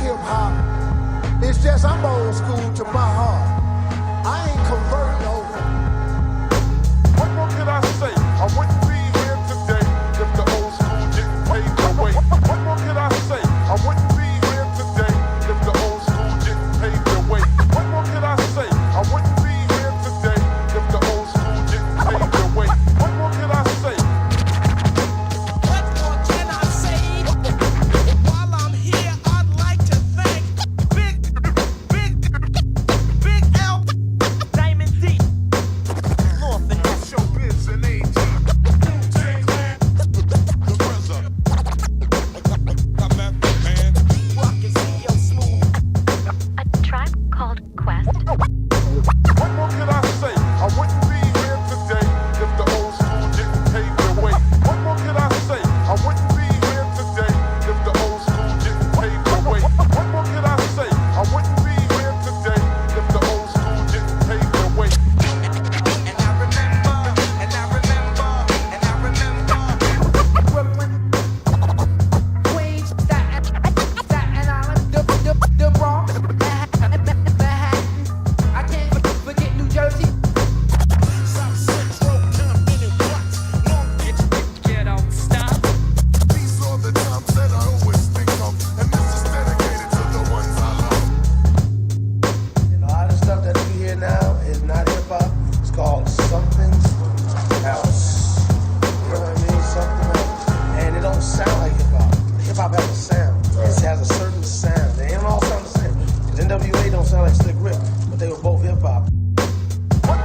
hip-hop. It's just I'm old school to my heart. I ain't converting over. What more can I say? I wouldn't be here today if the old school didn't pave the way. What more can I say? I wouldn't be here today if the old school didn't pave the way. What more can I say? I wouldn't be here today if the old school didn't pave the way. What more can I say? What more can I say? While I'm here, I'd like to thank Big L, Diamond D, North and F. Showbiz and AG. Wu-Tang Clan. The RZA. Got Method Man. Rockin' CEO Smooth. A tribe called Quest. What more can I say? I wouldn't be here today if the old school didn't pave the way. What more can I say? I wouldn't be here today if the old school didn't pave the way. What more can I say? I wouldn't be here today if the old school didn't pave the way. And I remember. Brooklyn, Queens, Staten Island, the Bronx, Manhattan. I can't forget New Jersey. South Central, Compton, and Watts. Long Beach. Ghetto stop. These are the times that I always think of, and this is dedicated to the ones I love. And a lot of stuff that you hear now is not hip-hop. It's called something else. You know what I mean? Something else. And it don't sound like hip-hop. Hip-hop has a sound. It has a certain sound. They don't all sound the same. Because NWA don't sound like Slick Rick, but they were both hip-hop. What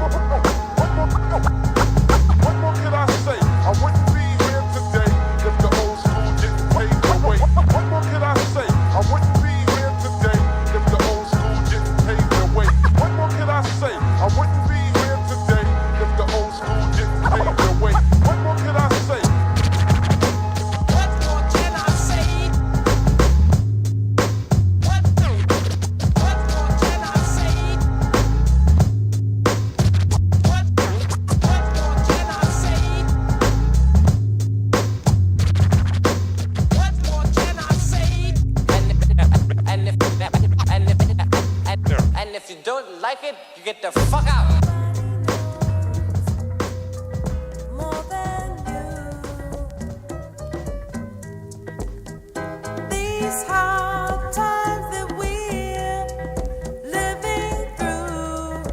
more can I say? I wouldn't be here today if the old school didn't pave the way. What more can I say? I wouldn't be here today if the old school didn't pave the way. What more can I say? I wouldn't be here today if the old school didn't pave the way. What more can I say? What more can I say? What more can I say? What more can I say? What more can I say? And if you don't like it, you get the fuck out. More than you. These hard times that we're living through.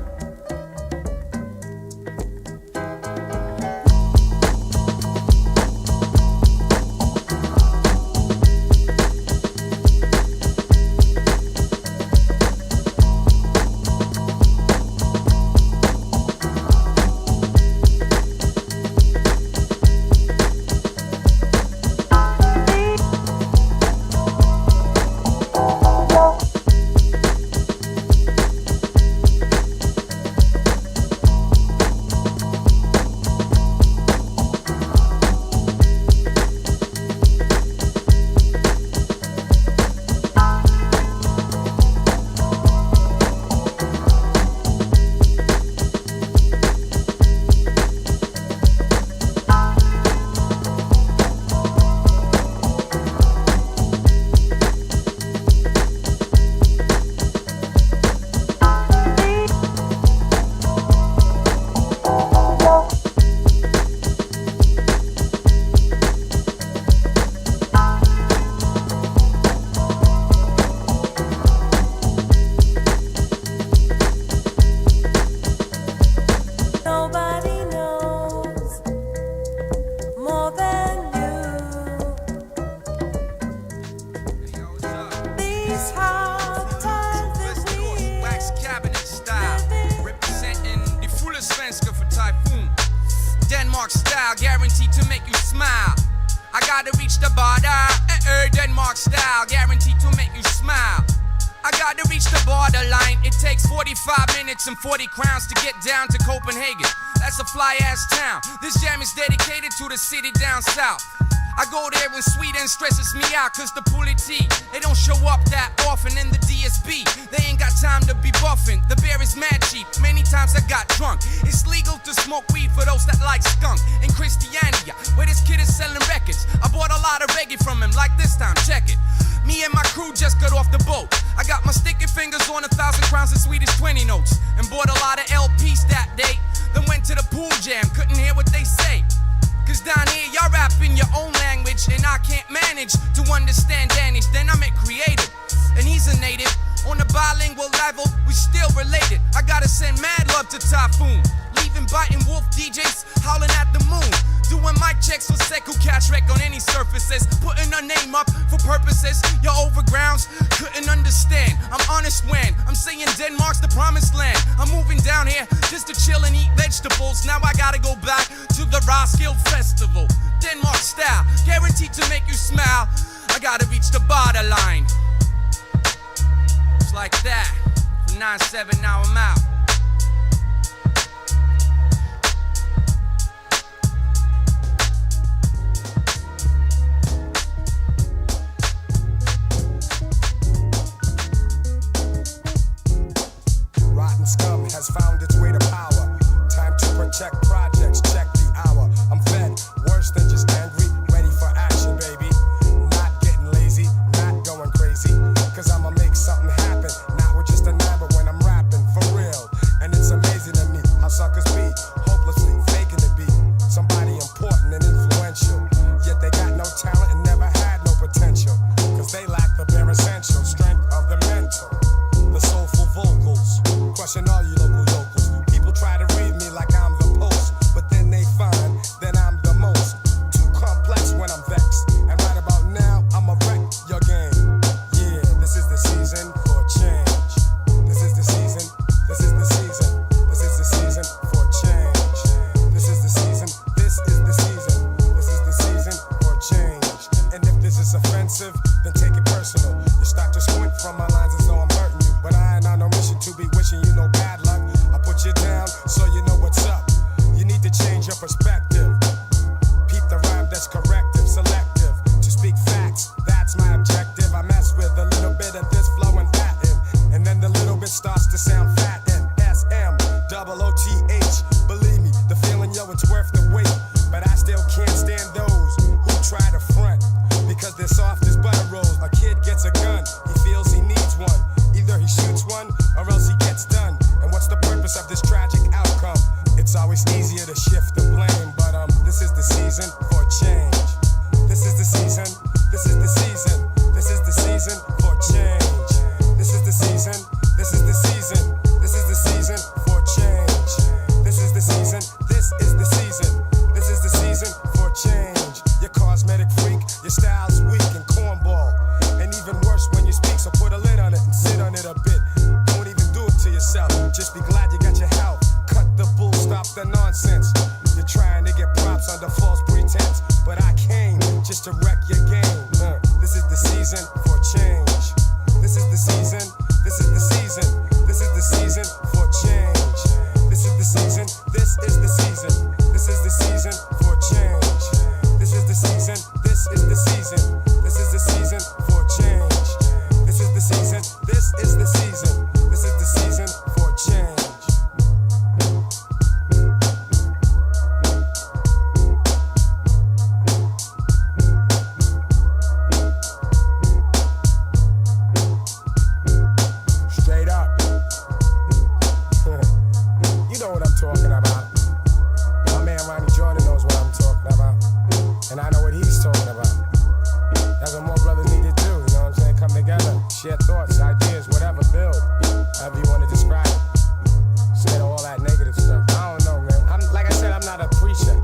Nobody knows more than you. These hard times that we're Wax cabinet style, living representing the fullest svenska for typhoon. Denmark style, guaranteed to make you smile. I gotta reach the border, Denmark style, guaranteed to make you smile. I gotta reach the borderline. It takes 45 minutes and 40 crowns to get down to Copenhagen. That's a fly ass town. This jam is dedicated to the city down south. I go there when Sweden stresses me out, cause the politi, they don't show up that often in the DSB. They ain't got time to be buffing. The beer is mad cheap, many times I got drunk. It's legal to smoke weed for those that like skunk. In Christiania, where this kid is selling records, I bought a lot of reggae from him, like this time, check it. Me and my crew just got off the boat. I got my sticky fingers on 1,000 crowns and Swedish 20 notes. And bought a lot of LPs that day. Then went to the pool jam, couldn't hear what they say. Cause down here y'all rap in your own language, and I can't manage to understand Danish. Then I met Creative, and he's a native. On the bilingual level, we still related. I gotta send mad love to Typhoon. Leaving biting wolf DJs howling at the moon. Doing mic checks for Seku Cash Wreck on any surfaces. Putting our name up for purposes your overgrounds couldn't understand. I'm honest when I'm saying Denmark's the promised land. I'm moving down here just to chill and eat vegetables. Now I gotta go back to the Roskilde Festival. Denmark style, guaranteed to make you smile. I gotta reach the borderline. It's like that. From 9-7, now I'm out. Rotten scum has found its way to power. Time to protect projects, check the hour. I'm fed, worse than just angry, ready for action, baby. Not getting lazy, not going crazy. Cause I'ma make something happen, not with just a number when I'm rapping, for real. And it's amazing to me how suckers be, hopelessly faking to be somebody important and influential. Yet they got no talent and never had no potential. Cause they lack the bare essential strength of the mental. The soulful vocals, crushing all you local yokels. People try to read me like I'm the post, but then they find that I'm the most. Too complex when I'm vexed, and right about now, I'ma wreck your game. Yeah, this is the season for change. This is the season, this is the season, this is the season for change. This is the season, this is the season, this is the season for change. And if this is offensive, then take it personal. You start to squint from my lines as though I'm hurting you, but I ain't on no mission to be wishing you no bad luck. I put you down so you know what's up. You need to change your perspective. Peep the rhyme that's corrective, selective. To speak facts, that's my objective. I mess with a little bit of this flow and that in, and then the little bit starts to sound fat and SMOOTH. Believe me, the feeling, yo, it's worth the wait. But I still can't stand those who try to front, because they're soft as butter rolls. A kid gets a gun, he feels he needs one. Either he shoots one, or else he gets done. And what's the purpose of this tragic outcome? It's always easier to shift the blame, but this is the season for change. This is the season, this is the season, this is the season for change. This is the season, this is the season, this is the season for change. This is the season, this is the season, this is the season for change. You're cosmetic freak, your style's weak and cornball. And even worse when you speak, so put a lid on it and sit on it a bit. Don't even do it to yourself, just be glad you got your health. Cut the bull, stop the nonsense. You're trying to get props under false pretense, but I came just to wreck your game. This is the season for change. This is the season, this is the season, this is the season for change. This is the season, this is the season, this is the season for change. This is the season, this is the season, this is the season for change. This is the season, this is the season, this is the season for change. Straight up. You know what I'm talking about. My man Ronnie Jordan knows what I'm talking about. And I know what he's talking about. That's what more brothers need to do, you know what I'm saying? Come together, share thoughts, ideas, whatever, build. However you want to describe it. Instead of all that negative stuff. I don't know, man. Like I said, I'm not a preacher.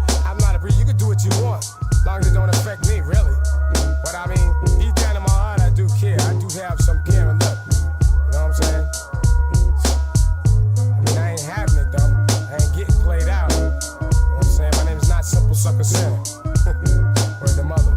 You can do what you want, as long as it don't affect me, really. But I mean, deep down in my heart, I do care. I do have some care and look. You know what I'm saying? I mean, I ain't having it, though. I ain't getting played out. You know what I'm saying? My name is not Simple Sucker Center. Word the mother.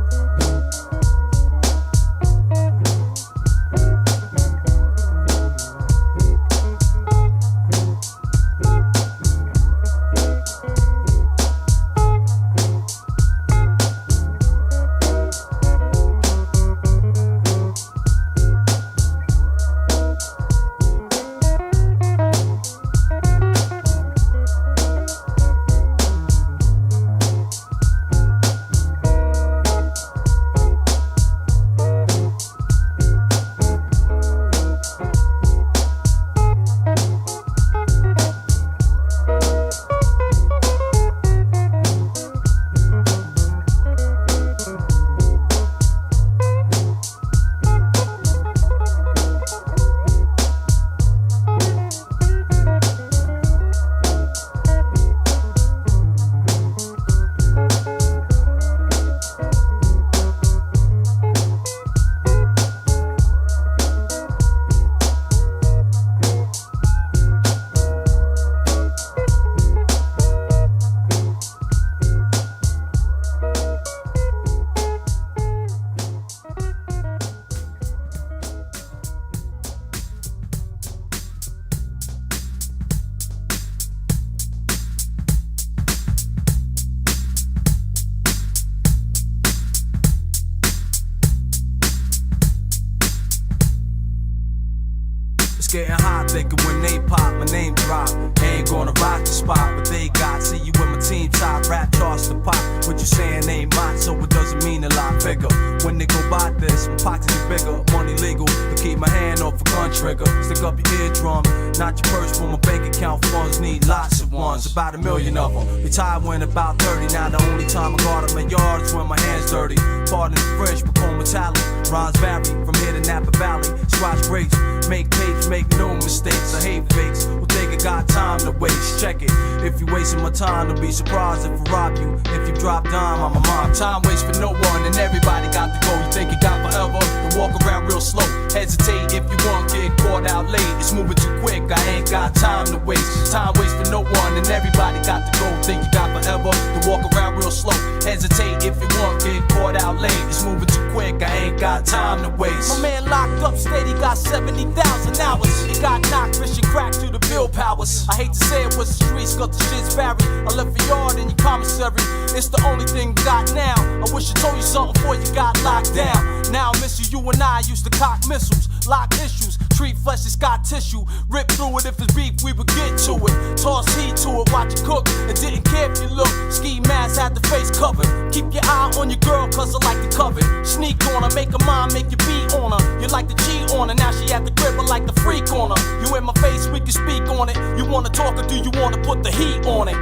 getting hot, thinking when they pop, my name drop. Ain't gonna rock the spot, but they got. See you with my team top, rap charts to pop. What you saying ain't mine, so it doesn't mean a lot bigger. When they go by this, my pockets is bigger, money legal. But keep my hand off a gun trigger. Stick up your eardrum, not your purse, for my bank account funds need lots of ones. About 1 million of them. Retired when about 30. Now the only time I guard in my yard is when my hands dirty. Pardon the fresh, become metallic. Rhymes vary from here to Napa Valley. Scratch breaks, make tapes, make no mistakes. I hate fakes. Well, think I got time to waste. Check it. If you wasting my time, don't be surprised if I rob you. If you drop dime, I'm a mob. Time waits for no one, and everybody got to go. You think you got forever? Then walk around real slow. Hesitate if you want, get caught out late. It's moving too quick. I ain't got time to waste. Time waits for no one, and everybody got to go. Think you got forever? Then walk around real slow. Hesitate if you want, get caught out late. It's moving too quick. I ain't got time to waste. My man locked up, steady got 70,000 hours. He got knocked, fishing crack to the bill powers. I hate to say it was the streets, got the shit's varied. I left your yard in your commissary. It's the only thing we got now. I wish I told you something before you got locked down. Now I miss you, you and I used to cock missiles, lock issues, treat flesh as Scott tissue. Rip through it if it's beef, we would get to it. Toss heat to it, watch it cook, and didn't care if you look. Ski mask had the face covered. Keep your eye on your girl, cause I like to covet. Sneak on her, make her mind, make you beat on her. You like to cheat on her, now she at the crib, I like the freak on her. You in my face, we can speak on it. You wanna talk or do you wanna put the heat on it?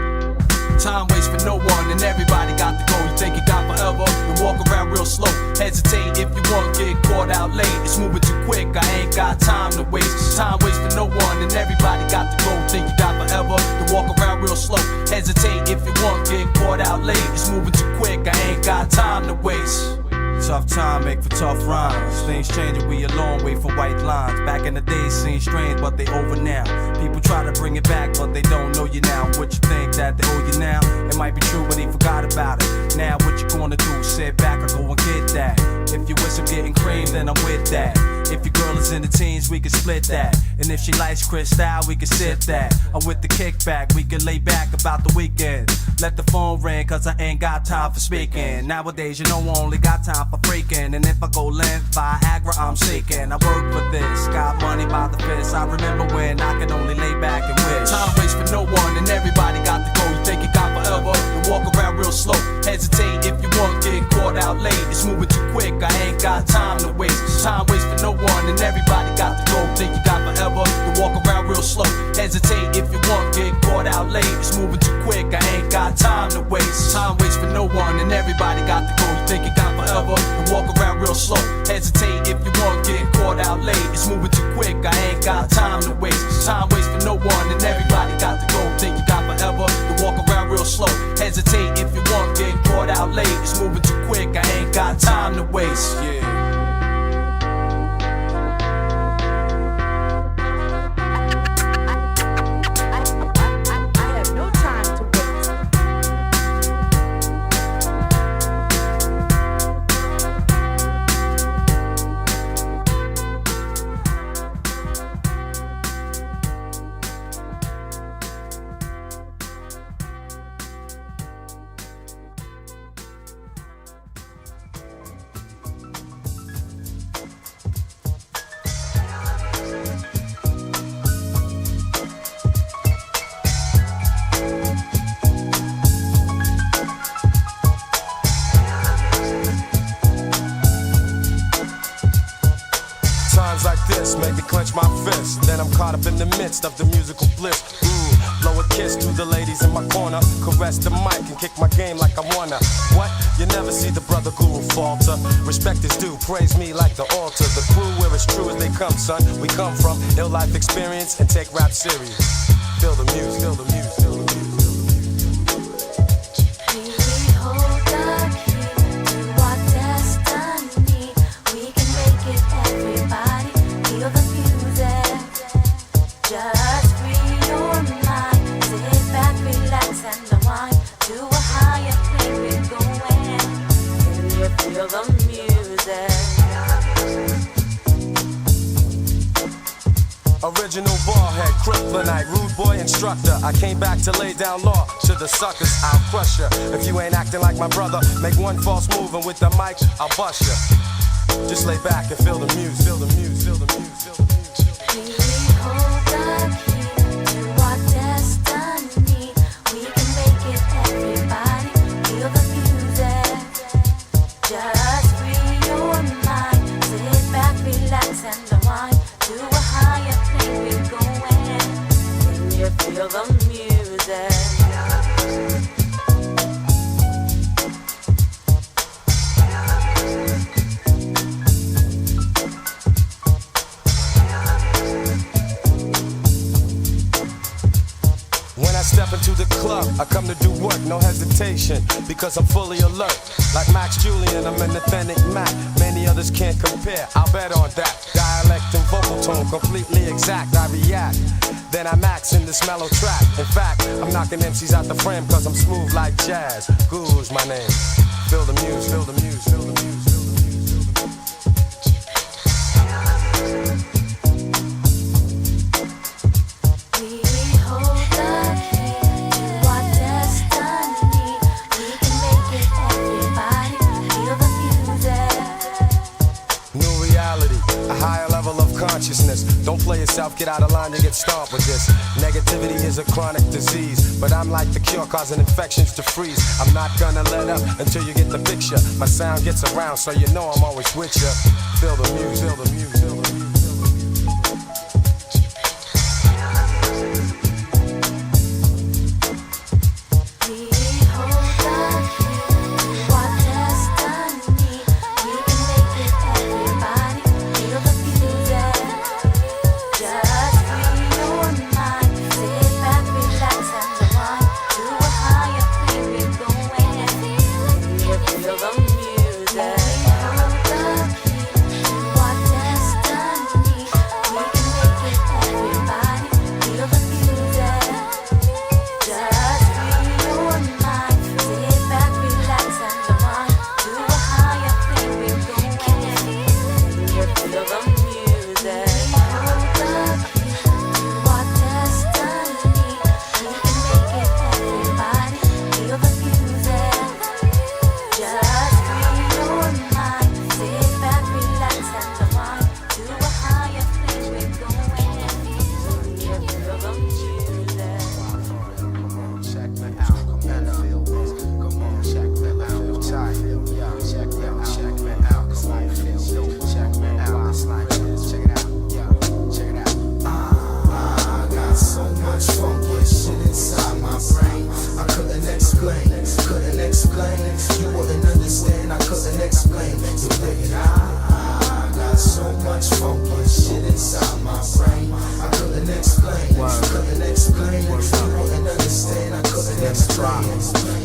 Time waits for no one, and everybody got to go. You think you got forever? Then walk around real slow. Hesitate if you want, get caught out late. It's moving too quick, I ain't got time to waste. Time waits for no one, and everybody got to go. Think you got forever? Then walk around real slow. Hesitate if you want, get caught out late. It's moving too quick, I ain't got time to waste. Tough time make for tough rhymes. Things changing, we a long way from white lines. Back in the days seemed strange, but they over now. People try to bring it back, but they don't know you now. What you think that they owe you now? It might be true, but they forgot about it. Now what you gonna do? Sit back or go and get that. If you wish I'm getting cream, then I'm with that. If your girl is in the teens, we can split that. And if she likes Cristal, we can sip that. I'm with the kickback, we can lay back about the weekend. Let the phone ring, cause I ain't got time for speaking. Nowadays, you know I only got time for freaking. And if I go length, Viagra, I'm seeking. I work for this, got money by the fist. I remember when I could only lay back and wish. Time waits for no one, and everybody got to go. You think you got forever? Then walk around real slow. Hesitate if you want, get caught out late. It's moving too quick, I ain't got time to waste. Time waits for no one, and everybody got to go. Think you got forever? Then walk around real slow. Hesitate if you want, get caught out late. It's moving too quick, I ain't got time to waste. Time waits for no one, and everybody got to go. You think you got forever? Then walk around real slow. Hesitate if you want, get caught out late. It's moving too quick, I ain't got time to waste. Time waits for no one, and everybody got to go. Think you got forever? Then walk around real slow. Hesitate if you want, get caught out late. It's moving too quick, I ain't got time to waste. Yeah. Make me clench my fist. Then I'm caught up in the midst of the musical bliss. Blow a kiss to the ladies in my corner. Caress the mic and kick my game like I wanna. What? You never see the brother guru falter. Respect is due, praise me like the altar. The crew where it's true as they come, son. We come from ill life experience and take rap serious. Feel the music, feel the music, feel the music. Original ballhead, kryptonite, rude boy instructor. I came back to lay down law to the suckers. I'll crush ya. If you ain't acting like my brother, make one false move and with the mic, I'll bust ya. Just lay back and feel the music, feel the music, feel the music, feel the music. the club, I come to do work, no hesitation, because I'm fully alert. Like Max Julian, I'm an authentic Mac. Many others can't compare, I'll bet on that. Dialect and vocal tone, completely exact, I react. Then I max in this mellow track. In fact, I'm knocking MCs out the frame, cause I'm smooth like jazz. Guru's my name. Feel the muse, feel the muse, feel the muse. Consciousness. Don't play yourself, get out of line, you get stomped with this. Negativity is a chronic disease, but I'm like the cure, causing infections to freeze. I'm not gonna let up until you get the picture. My sound gets around, so you know I'm always with ya. Feel the muse, feel the muse, feel the muse.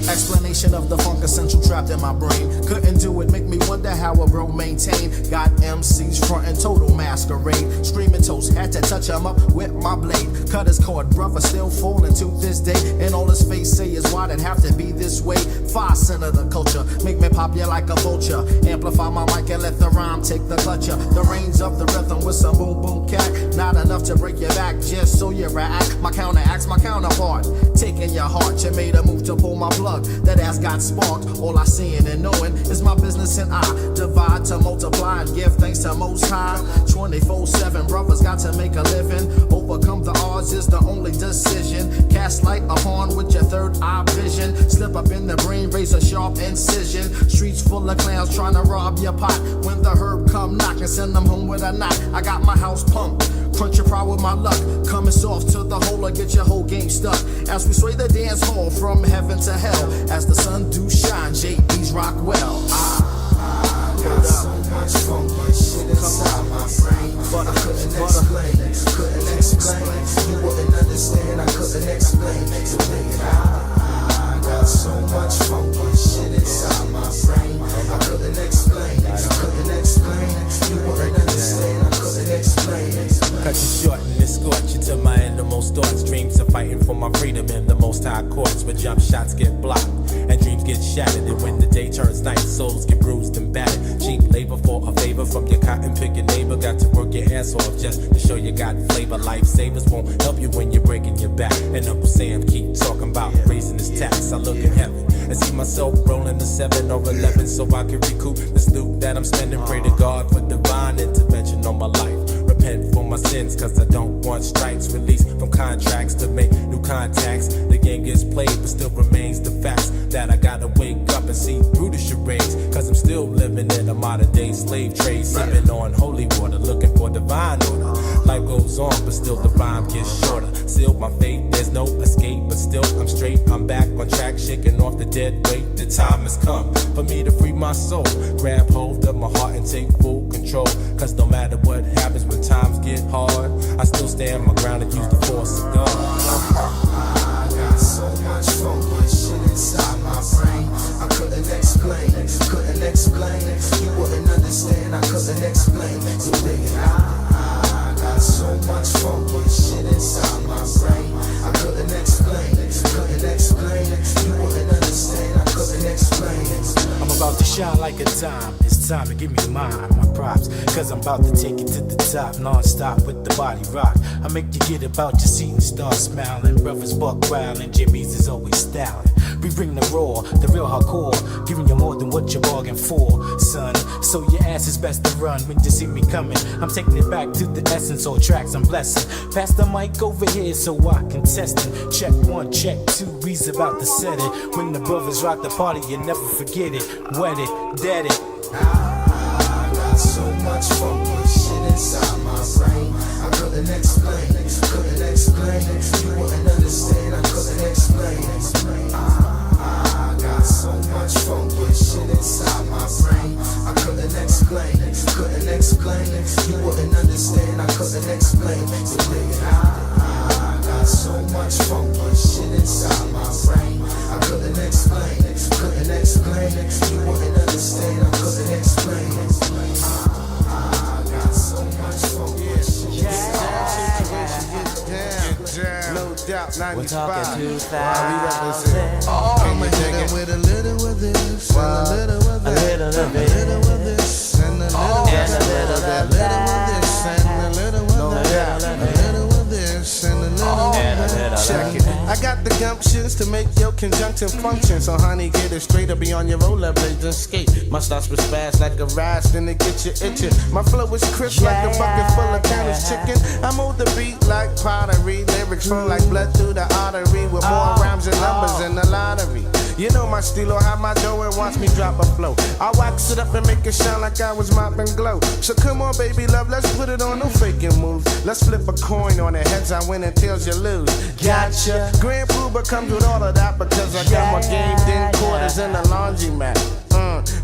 Explanation of the funk essential trapped in my brain. Couldn't do it, make me wonder how a bro maintain. Got MCs frontin' total masquerade. Screaming toast, had to touch him up with my blade. Cut his cord, brother still falling to this day. And all his face say is why'd it have to be this way? 5% of the culture, make me pop you like a vulture. Amplify my mic and let the rhyme take the clutcher. The reins of the rhythm with some boom boom cat. Not enough to break your back, just so you react. My counteract's my counterpart. Taking your heart, you made a move to pull my plug. That ass got sparked. All I seeing and knowing is my business, and I divide to multiply and give thanks to Most High. 24/7, brothers got to make a living. Overcome the odds is the only decision. Cast light upon with your third eye vision. Slip up in the brain, raise a sharp incision. Streets full of clowns trying to rob your pot. When the herb come knocking, send them home with a knock. I got my house pumped. Crunch your pride with my luck. Coming soft to the hole or get your whole game stuck. As we sway the dance hall from heaven to hell. As the sun do shine, JB's rock well. I got so much funky shit inside my brain. But I couldn't explain. You wouldn't understand, I couldn't explain. So I got so much funky shit inside my brain. I couldn't explain. You wouldn't understand, I couldn't explain. Cut you short and escort you to my innermost thoughts. Dreams of fighting for my freedom in the most high courts, where jump shots get blocked and dreams get shattered. And when the day turns night, souls get bruised and battered. Cheap labor for a favor from your cotton picking neighbor. Got to work your ass off just to show you got flavor. Lifesavers won't help you when you're breaking your back. And Uncle Sam keep talking about raising his tax. I look in heaven and see myself rolling a 7 or 11 so I can recoup this loot that I'm spending. Pray to God for divine intervention on my life. Repent for my sins, cause I don't want strikes. Released from contracts to make new contacts. The game gets played, but still remains the facts that I gotta wake up and see through the charades. Cause I'm still living in a modern day slave trade. Sipping on holy water, looking for divine order. Life goes on, but still the rhyme gets shorter. Sealed my fate, there's no escape, but still I'm straight. I'm back on track, shaking off the dead weight. The time has come for me to free my soul. Grab hold of my heart and take full control. Cause no matter what happens when times get hard, I still stand my ground and use the force of God. I got so so much funky shit inside my brain. I couldn't explain. You wouldn't understand. I couldn't explain. So nigga, I got so much funky shit inside my brain. I couldn't explain. You wouldn't understand. I couldn't explain. I'm about to shine like a dime. It's time to give me mine, my props. Cause I'm about to take it to the top, non-stop with the body rock. I make you get about your seat and start smiling. Brothers buck wild and Jimmy's is always styling. We bring the raw, the real hardcore, giving you more than what you bargained for, son. So your ass is best to run when you see me coming. I'm taking it back to the essence, all tracks I'm blessing. Pass the mic over here so I can test it. Check 1, check 2, we's about to set it. When the brothers rock the party, you never forget it. Wet it, dead it. I got so much funky shit inside my brain. I couldn't explain. You wouldn't understand. I couldn't explain. I got so much funky shit inside my brain. I couldn't explain. You wouldn't understand. I couldn't explain. So nigga, I got so much funky shit inside my brain. I couldn't explain. You wouldn't understand. I couldn't explain. I got so much funky shit inside my brain. No doubt, 95. We're talking 2000. I'ma hit him with a little of this, and a little of that, a little of this, and a little of that, a little of this, and a little of that, a little of this, and a little of that. Check it. I got the gumptions to make your conjunction function. So honey, get it straight or be on your rollerblades and skate. My starts with spaz like a rise, then it get you itching. My flow is crisp like a bucket full of Candace chicken. I move the beat like pottery, lyrics flow like blood through the artery, with more rhymes and numbers in the lottery. You know my stilo, how my dough and watch me drop a flow. I wax it up and make it shine like I was mopping glow. So come on, baby love, let's put it on, no faking moves. Let's flip a coin on it, heads I win and tails you lose. Gotcha. Grand Pooba comes with all of that because I got my game in quarters in the laundromat.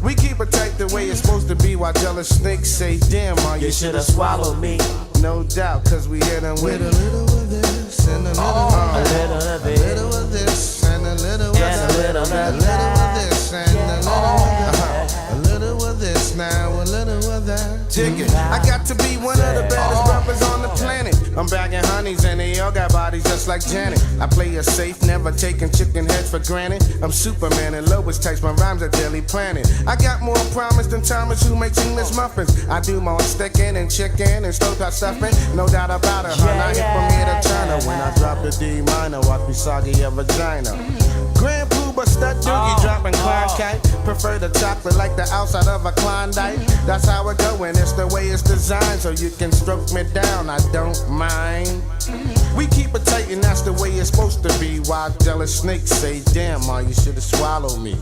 We keep it tight the way it's supposed to be while jealous snakes say, damn, man, you should've swallowed me. No doubt, cause we hit them with a little of this and a little of this, a little of this and a little of that, a little of this and a little of that, a little of this now, a little of that. Dig it. I got to be one of the baddest rappers on the planet. I'm bagging honeys and they all got bodies just like Janet. I play it safe, never taking chicken heads for granted. I'm Superman and Lois takes my rhymes are daily planning. I got more promise than Thomas who makes English muffins. I do more sticking and chicken and stovetop stuffing. No doubt about it, hun. I hit from here to China. When I drop the D minor, watch me soggy your vagina. Grand Pooba stud doogie dropping Clyde kite. Prefer the chocolate like the outside of a Klondike. That's how it go and it's the way it's designed. So you can stroke me down, I don't mind. We keep it tight and that's the way it's supposed to be. While jealous snakes say, damn, ma, you should've swallowed me.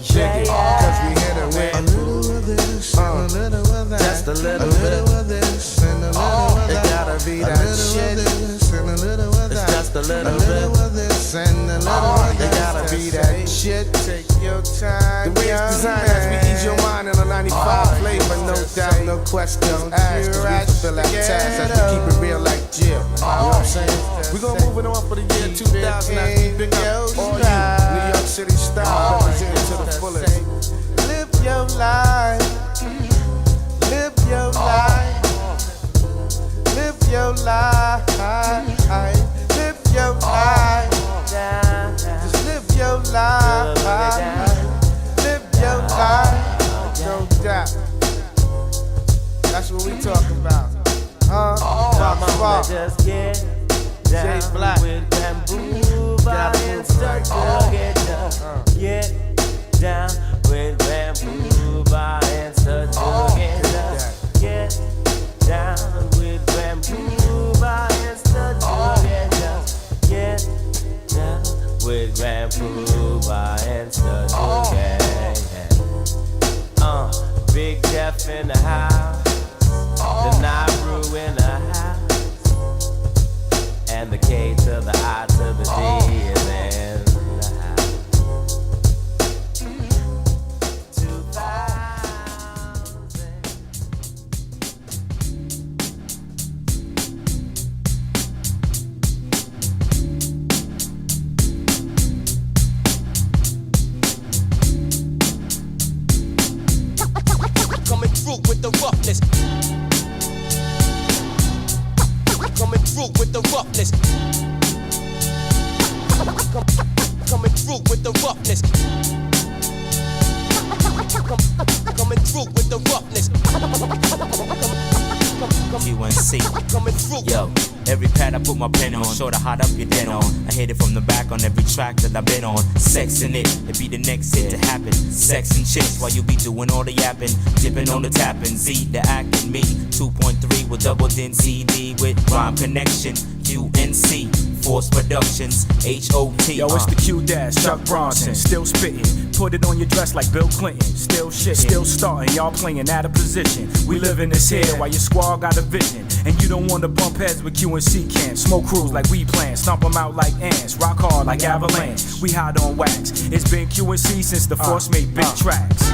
Dig it, cause we hit it with a little of this, a little of that, just a little of this, and a little of that. It gotta be that shit, and a little of that. It's just a little of this, and a little of that. It gotta be that shit. Take your time. The way it's designed as we ease your mind in a 95 flavor, no doubt, no questions asked. Cause we fulfill that task as we keep it real like Jill. You know what I'm saying? We gon' move it on for the year 2000 as we pick up all you New York City style, representing to the fullest. Live your life. Live your life. Live your life. Live your life. Just live your life. Live your life. No doubt. That's what we talk about. Just get down Jay Black. with bamboo and start to get down. Get down with bamboo and start to get down. Get down with bamboo and start to get down. Get down with bamboo and start to get down. Big Jeff in the house. The Nauru in the house. And the K to the I to the D is in the house. 2000. with the roughness. Coming through with the roughness. Coming through with the roughness. QNC. Yo, every pad I put my pen on, sure to hot up your den on. I hit it from the back on every track that I've been on. Sex in it be the next hit to happen. Sex and chicks while you be doing all the yapping. Dipping on the tapping, Z the acting me. 2.3 with double din CD with rhyme connection. QNC, Force Productions, HOT. Yo, it's the Q-Dash, Chuck Bronson, still spitting. Put it on your dress like Bill Clinton. Still shit, still starting, y'all playing out of position. We live in this here while your squad got a vision. And you don't want to bump heads with QNC camp. Smoke crews like we plan, stomp them out like ants. Rock hard like avalanche, we hot on wax. It's been QNC since the Force made big tracks.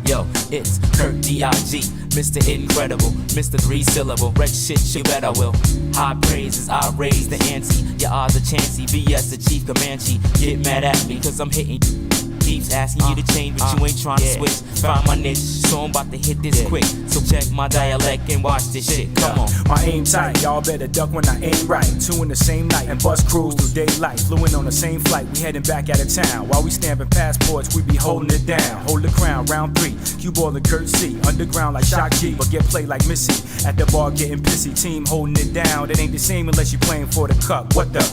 Yo, it's Kurt D.I.G., Mr. Incredible, Mr. 3-syllable. Wreck shit, you bet I will. High praises, I raise the ante. Your odds are chancy, BS the Chief Comanche. Get mad at me, cause I'm hitting. Keeps asking you to change, but you ain't trying to switch. Find my niche, so I'm about to hit this quick. So check my dialect and watch this shit. Come on. My aim tight, y'all better duck when I aim right. Two in the same night and bust crews through daylight. Flew in on the same flight, we heading back out of town. While we stamping passports, we be holding it down. Hold the crown, round 3. Cue ball and Kurt C. Underground like Shock G, but get played like Missy. At the bar getting pissy, team holding it down. It ain't the same unless you playing for the cup. What the?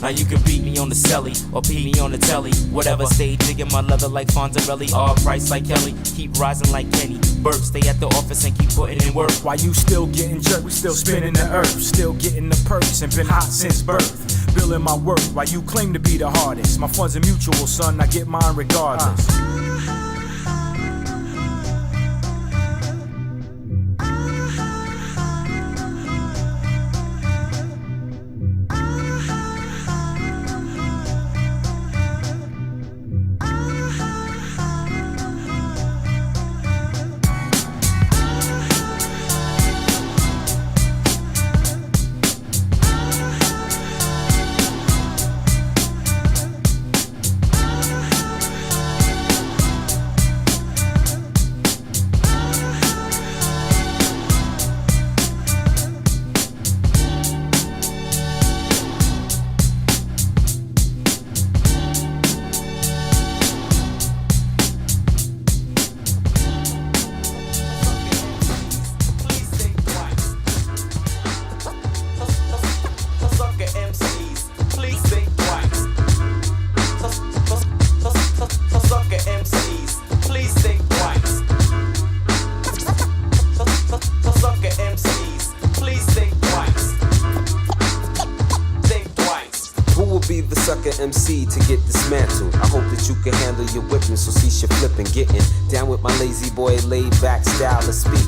Now you can beat me on the celly or beat me on the telly. Whatever stage, digging my leather like Fonzarelli. All price like Kelly, keep rising like Kenny. Burke, stay at the office and keep putting in work. While you still getting jerked, we still spinning the earth. Still getting the perks and been hot since birth. Building my worth while you claim to be the hardest. My funds are mutual, son, I get mine regardless. MC to get dismantled. I hope that you can handle your whipping, so cease your flipping. Getting down with my lazy boy, laid back style to speak.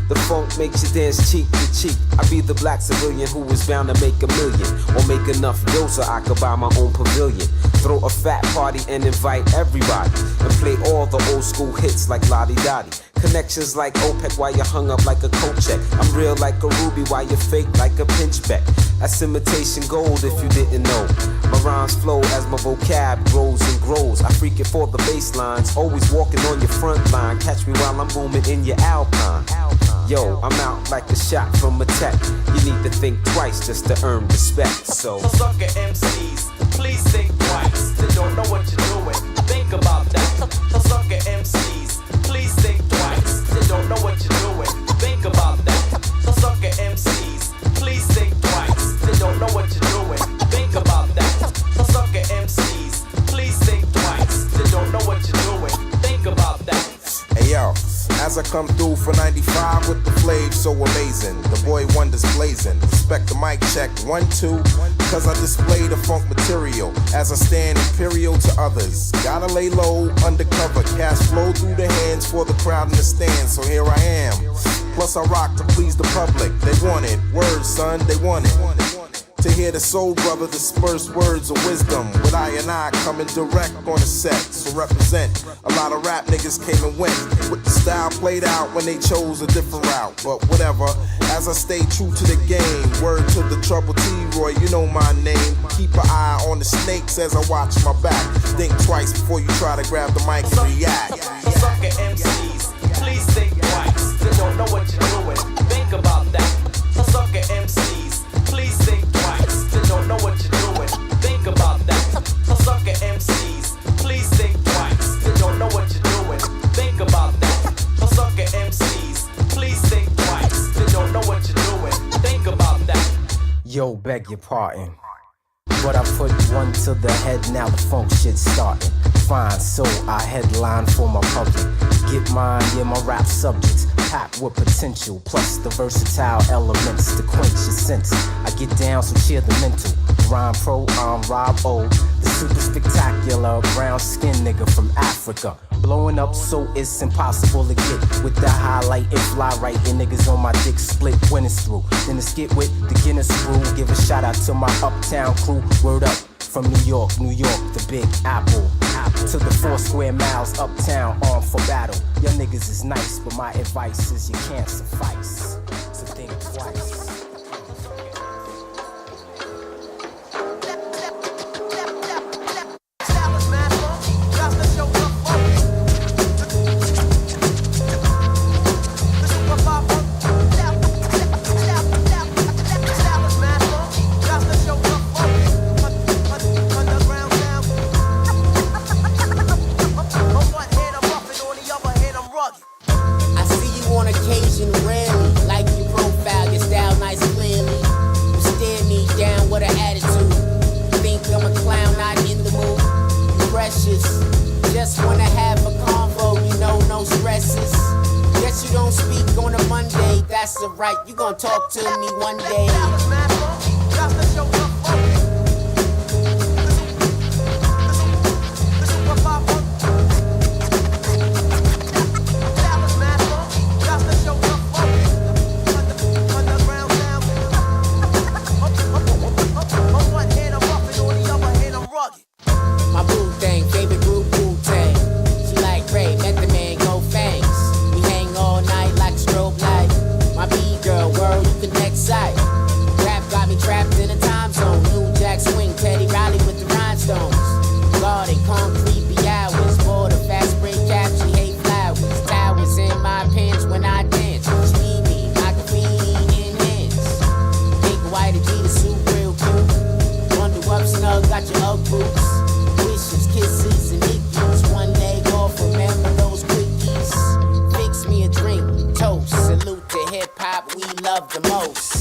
The funk makes you dance cheek to cheek. I be the black civilian who is bound to make $1 million, or make enough dough so I could buy my own pavilion. Throw a fat party and invite everybody, and play all the old school hits like Lottie Dottie. Connections like OPEC while you hung up like a coat check. I'm real like a ruby while you fake like a pinchback. That's imitation gold if you didn't know. My rhymes flow as my vocab grows and grows. I freak it for the bass lines, always walking on your front line. Catch me while I'm booming in your Alpine. Yo, I'm out like a shot from a tech. You need to think twice just to earn respect. So sucker MCs, please think twice. They don't know what you're doing. Think about that. Sucker MCs, please think twice. They don't know what you're doing. Think about that. Sucker MCs, please think twice. They don't know what you're doing. Think about that. Sucker MCs, please think twice. They don't know what come through for 95 with the flave so amazing. The boy wonders blazing. Respect the mic check, 1, 2. Cause I display the funk material as I stand imperial to others. Gotta lay low, undercover, cash flow through the hands for the crowd in the stands. So here I am. Plus I rock to please the public. They want it. Words, son, they want it. To hear the soul brother disperse words of wisdom with I coming direct on the set. So represent. A lot of rap niggas came and went with the style played out when they chose a different route. But whatever, as I stay true to the game. Word to the trouble T-Roy, you know my name. Keep an eye on the snakes as I watch my back. Think twice before you try to grab the mic and react. Sucker MCs, please think twice. They don't know what you're doing. Think about that. Sucker MCs, please think twice. They don't know what you're doing. Think about that. Sucker MCs, please think twice. They don't know what you're doing. Think about that. Sucker MCs, please think twice. They don't know what you're doing. Think about that. Yo, beg your pardon. But I put one to the head, now the funk shit's starting. Fine, so I headline for my public. Get mine, yeah, my rap subjects. Packed with potential, plus the versatile elements to quench your sense. I get down, so cheer the mental. Rhyme pro, I'm Rob O, the super spectacular brown skin nigga from Africa. Blowing up so it's impossible to get with the highlight and fly right. And niggas on my dick split when it's through. Then to skit with the Guinness brew. Give a shout out to my uptown crew. Word up from New York, the Big Apple. To the 4 square miles uptown, armed for battle. Your niggas is nice, but my advice is you can't suffice. So think twice. Just wanna have a convo, you know, no stresses. Guess you don't speak on a Monday, that's alright, you gon' talk to me one day. My boo thing, favorite group Wu-Tang. She like Ray, met the man, go fangs. We hang all night like a strobe light. My B-girl, world, you can next sight. Rap got me trapped in a time zone. New Jack Swing, Teddy Riley with the rhinestones. Garden, concrete, be hours. Border, fast break cap, she hate flowers. Towers in my pants when I dance. She need me, I can be in hands. Pink, white, Adidas suit, real cute. Wonder up snug, got your Ugg boots. Kisses and nickies, one leg off, remember those quickies. Fix me a drink, toast, salute to hip hop, we love the most.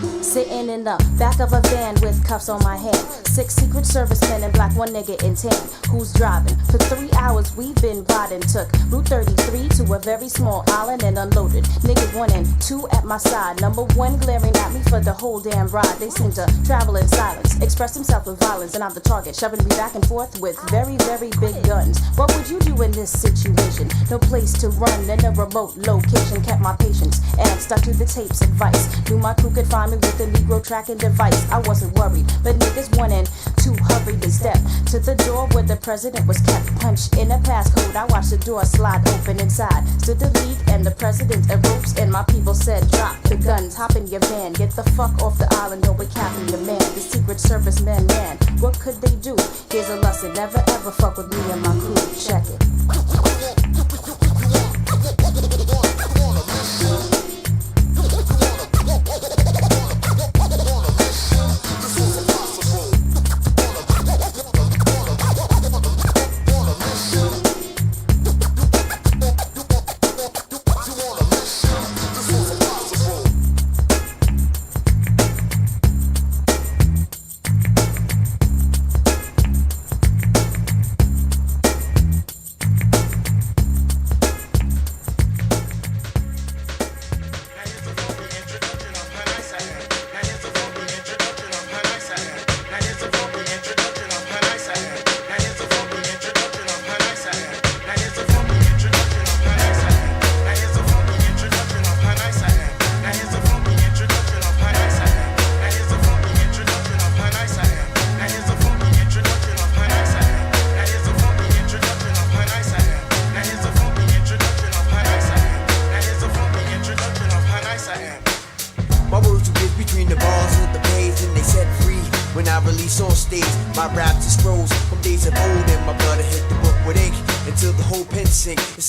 Sitting in the back of a van with cuffs on my hand. 6 Secret Service men in black, 1 nigga in tan. Who's driving? For 3 hours we've been riding. Took Route 33 to a very small island and unloaded. Niggas 1 and 2 at my side. Number 1 glaring at me for the whole damn ride. They seem to travel in silence, express themselves with violence, and I'm the target, shoving me back and forth with very, very big guns. What would you do in this situation? No place to run in a remote location. Kept my patience and stuck to the tape's advice. Knew my crew could find me with a Negro tracking device. I wasn't worried, but niggas 1 and 2 hurried and stepped to the door where the president was kept. Punched in a passcode, I watched the door slide open inside. Stood the league and the president and ropes, and my people said, drop the guns, hop in your van, get the fuck off the island, or we're capping your man. The Secret Service men, man, what could they do? Here's a lesson, never ever fuck with me and my crew. Check it.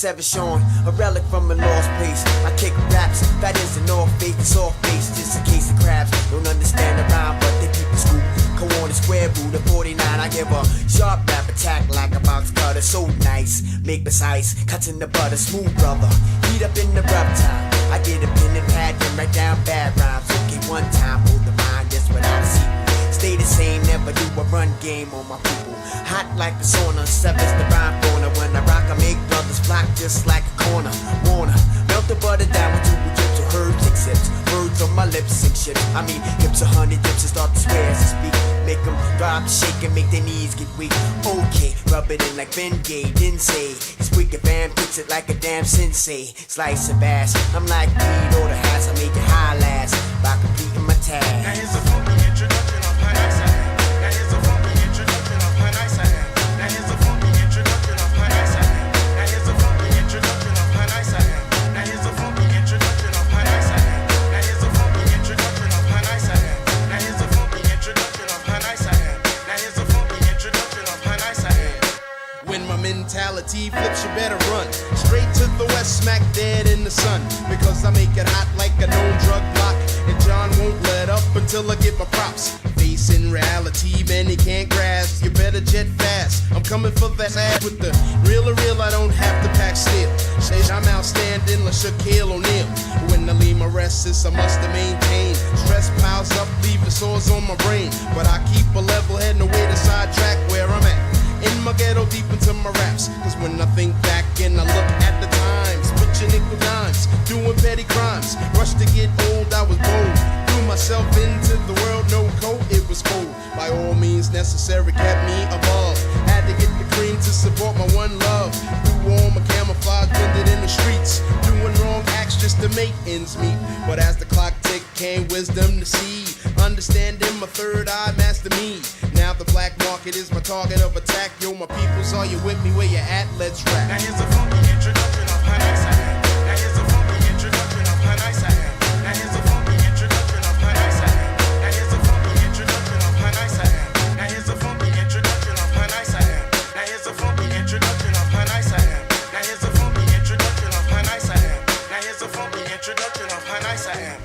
Seven Sean, a relic from a lost place. I kick raps, that is the North Face, the soft face, just a case of crabs. Don't understand the rhyme, but they keep the scoop. Go on the square root of 49, I give a sharp rap attack like a box cutter. So nice, make precise, cuts in the butter, smooth brother. Heat up in the rough time. I get a pen and pad and write down bad rhymes. Okay, one time, hold the mind, just without a seat. Stay the same, never do a run game on my people. Hot like the sauna, severs the rhyme corner. When I rock, I make brothers flock just like a corner. Wanna melt the butter down with 2 drips of herbs, accepts words on my lips and shit. I mean, hips 100 dips and start to swear as I speak. Make them drop, shake and make their knees get weak. Okay, rub it in like Bengay, then say it's wicked band, fix it like a damn sensei. Slice of bass, I'm like weed or the hash. I make it high last by completing my task. Now here's a funky introduction of how nice I am. Now here's a funky introduction of how nice I am. Now here's a funky introduction of how nice I am. Now here's a funky introduction of how nice I am. Now here's a funky introduction of how nice I am. Now here's a funky introduction of how nice I am. Now here's a funky introduction of how nice I am. Now here's a funky introduction of how nice I am. When my mentality flips, you better run straight to the west, smack dead in the sun. Because I make it hot like a known drug block, and John won't let up until I get my props. Facing reality, man, he can't grasp. You better jet fast. I'm coming for that ass with the real, I don't have to pack steel. Say I'm outstanding like Shaquille O'Neal. When I leave my rest, it's I must have maintained. Stress piles up, leaving sores on my brain. But I keep a level head, no way to sidetrack where I'm at. In my ghetto, deep into my raps. Cause when I think back and I look at the times, put your nickel dimes, doing petty crimes. Rush to get old, I was bold. Threw myself into the world, no coat, it was cold. By all means necessary, kept me above. Had to get the cream to support my one love. Through all my camouflage, blended in the streets. Doing wrong acts just to make ends meet. But as the clock ticked, came wisdom to see. Understanding my third eye, master me. Now the black market is my target of attack. Yo, my peoples, are you with me? Where you at? Let's rap. Now here's a funky introduction of how nice I am. Now here's a funky introduction of how nice I am. Now here's a funky introduction of how nice I am. Now here's a funky introduction of how nice I am. Now here's a funky introduction of how nice I am. Now here's a funky introduction of how nice I am. Now here's a funky introduction of how nice I am. Now here's a funky introduction of how nice I am.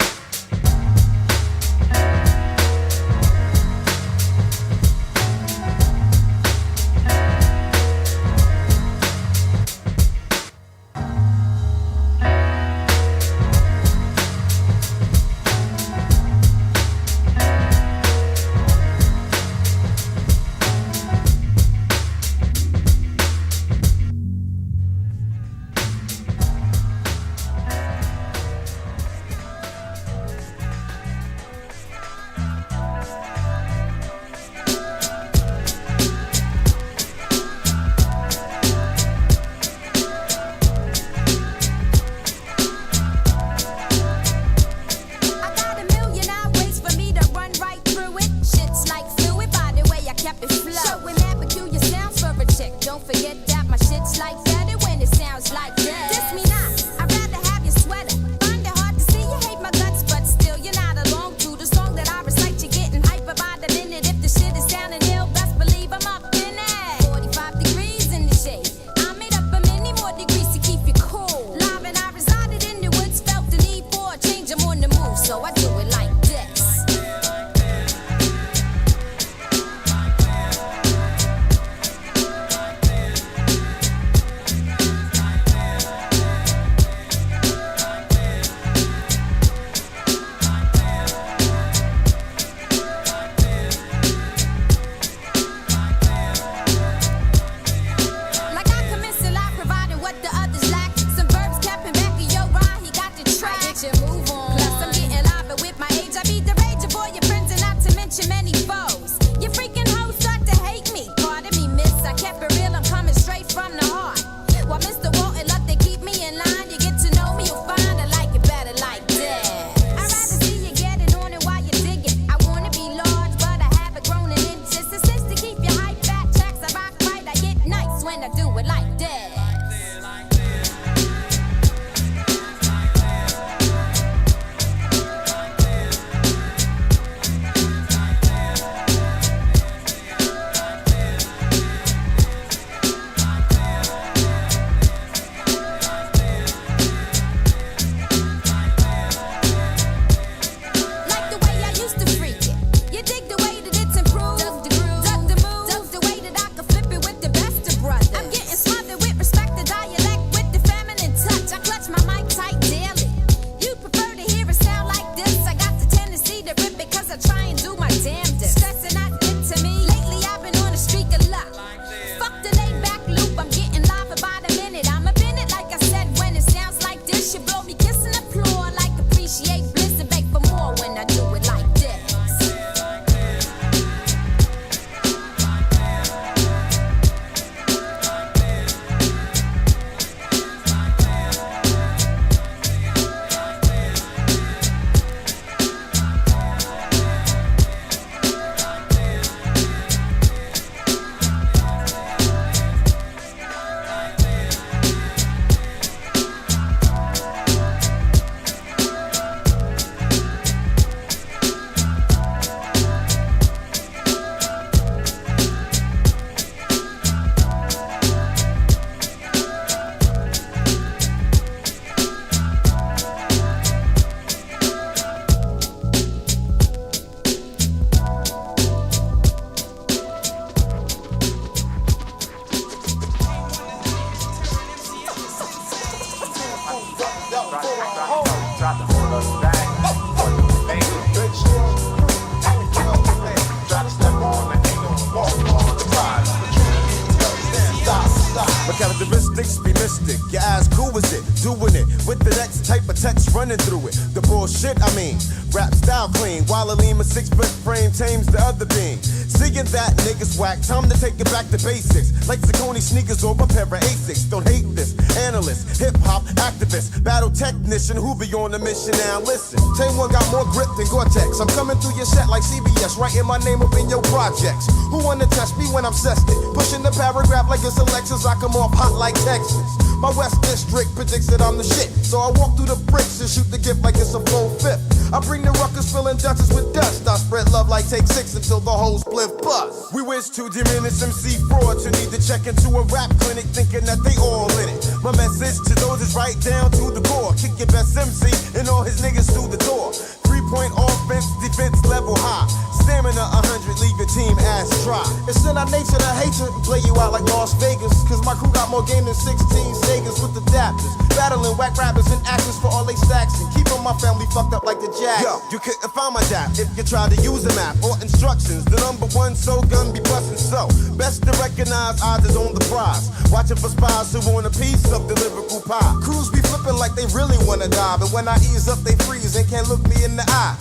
Try to hold us back. Try to step on the angle, walk on the ride. My characteristics be mystic. Your ass cool with it, doing it with the next type of text running through it. The bullshit, I mean, rap style clean. While a Lima 6-foot frame tames the other beam. Seeing that niggas whack, time to take it back to basics. Like Saucony sneakers or a pair of Asics. Don't hate this. Analyst, hip hop activist, battle technician who be on a mission now. Listen, Tame One got more grip than Gore-Tex. I'm coming through your set like CBS, writing my name up in your projects. Who wanna test me when I'm cested? Pushing the paragraph like it's a Lexus, I come off hot like Texas. My West District predicts that I'm the shit, so I walk through the bricks and shoot the gift like it's a full fifth. I bring the ruckus filling Dutchess with dust. I spread love like Take 6 until the whole split bust. We wish to diminish MC frauds who need to check into a rap clinic thinking that they all in it. My message to those is right down to the core. Kick your best MC and all his niggas through the door. 3-point offense, defense level high. Stamina 100, leave your team ass dry. It's in our nature to hate you and play you out like Las Vegas. Cause my crew got more game than 16 Segas with adapters. Battling whack rappers and actors for all they stacks. And keeping my family fucked up like the Jacks. Yo, you couldn't find my dap if you tried to use a map or instructions. The #1 so gun be bustin' so. Best to recognize odds is on the prize. Watching for spies who want a piece of the lyrical pie. Crews be flipping like they really wanna die. But when I ease up, they freeze and can't look me in the eye.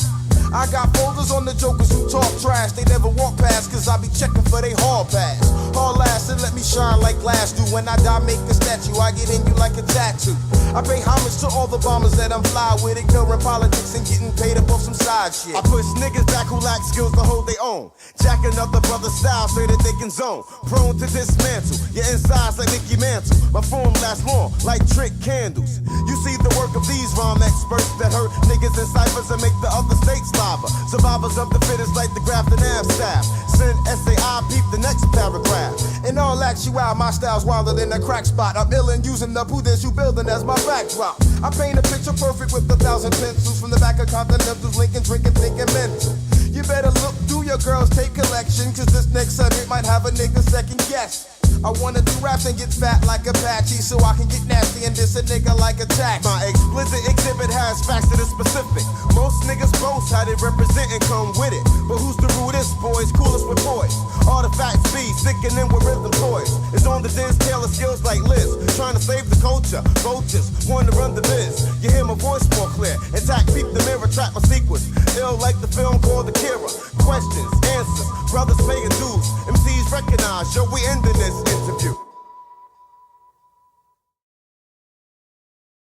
I got folders on the jokers who talk trash. They never walk past cause I be checking for they hall pass. Haul ass and let me shine like glass do. When I die, make a statue, I get in you like a tattoo. I pay homage to all the bombers that I'm fly with, ignoring politics and getting paid up off some side shit. I push niggas back who lack skills to hold their own. Jack another brother's style so that they can zone. Prone to dismantle, your insides like Nicky Mantle. My form lasts long like trick candles. You see the work of these rhyme experts that hurt niggas in ciphers and make the other states lava. Survivors of the fittest like the Grafton Ave staff. Send SAI, peep the next paragraph. In all actuality, my style's wilder than a crack spot. I'm ill and using the Buddhist you building as my backdrop. I paint a picture perfect with 1,000 pencils from the back of Continentals, Lincoln, drinking, thinking mental. You better look through your girls' tape collection, cause this next subject might have a nigga second guess. I wanna do raps and get fat like Apache, so I can get nasty and diss a nigga like a tax. My explicit exhibit has facts that are specific. Most niggas boast how they represent and come with it. But who's the rudest boys, coolest with boys? Artifacts be sickening with rhythm toys. It's on the Diz Taylor skills like Liz. Trying to save the culture, vultures wanna run the biz. You hear my voice more clear. Intact, peep the mirror, track my sequence. Ill like the film called Akira. Questions, answers, brothers paying dues. MCs recognize, yo, we ending this interview.